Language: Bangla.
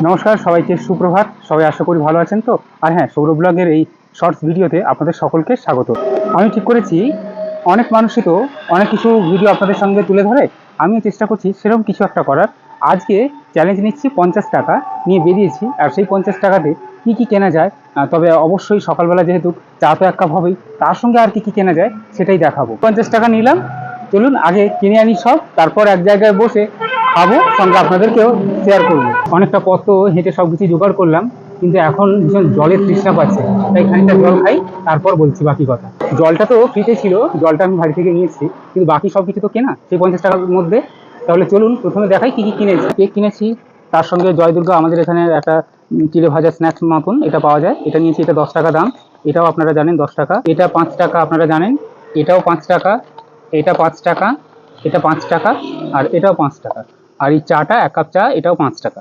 নমস্কার সবাইকে, সুপ্রভাত। সবাই আশা করি ভালো আছেন তো। আর হ্যাঁ, সৌরভ ব্লগের এই শর্টস ভিডিওতে আপনাদের সকলকে স্বাগত। আমি ঠিক করেছি, অনেক মানুষই তো অনেক কিছু ভিডিও আপনাদের সঙ্গে তুলে ধরে, আমিও চেষ্টা করছি সেরকম কিছু একটা করার। আজকে চ্যালেঞ্জ নিচ্ছি, 50 টাকা নিয়ে বেরিয়েছি। আর সেই 50 টাকাতে কী কী কেনা যায়, তবে অবশ্যই সকালবেলা যেহেতু চা তো এক কাপ হবেই, তার সঙ্গে আর কি কী কেনা যায় সেটাই দেখাবো। 50 টাকা নিলাম, চলুন আগে কিনে আনি সব, তারপর এক জায়গায় বসে খাবো, সঙ্গে আপনাদেরকেও শেয়ার করবো। অনেকটা পথ তো হেঁটে সব কিছু জোগাড় করলাম, কিন্তু এখন ভীষণ জলের তৃষ্ণা পাচ্ছে, তাই খানিকটা জল খাই, তারপর বলছি বাকি কথা। জলটা তো ফ্রিতে ছিল, জলটা আমি বাড়ি থেকে নিয়েছি, কিন্তু বাকি সব কিছু তো কেনা সেই 50 টাকার মধ্যে। তাহলে চলুন প্রথমে দেখাই কি কি কিনেছি। কেক কিনেছি, তার সঙ্গে জয় দুর্গা আমাদের এখানে একটা চিড়ে ভাজা স্ন্যাক্স মতন এটা পাওয়া যায়, এটা নিয়েছি। এটা 10 টাকা দাম, এটাও আপনারা জানেন 10 টাকা। এটা 5 টাকা আপনারা জানেন, এটাও 5 টাকা। এটা 5 টাকা, এটা 5 টাকা, আর এটাও 5 টাকা। আর এই চাটা, এক কাপ চা, এটাও 5 টাকা।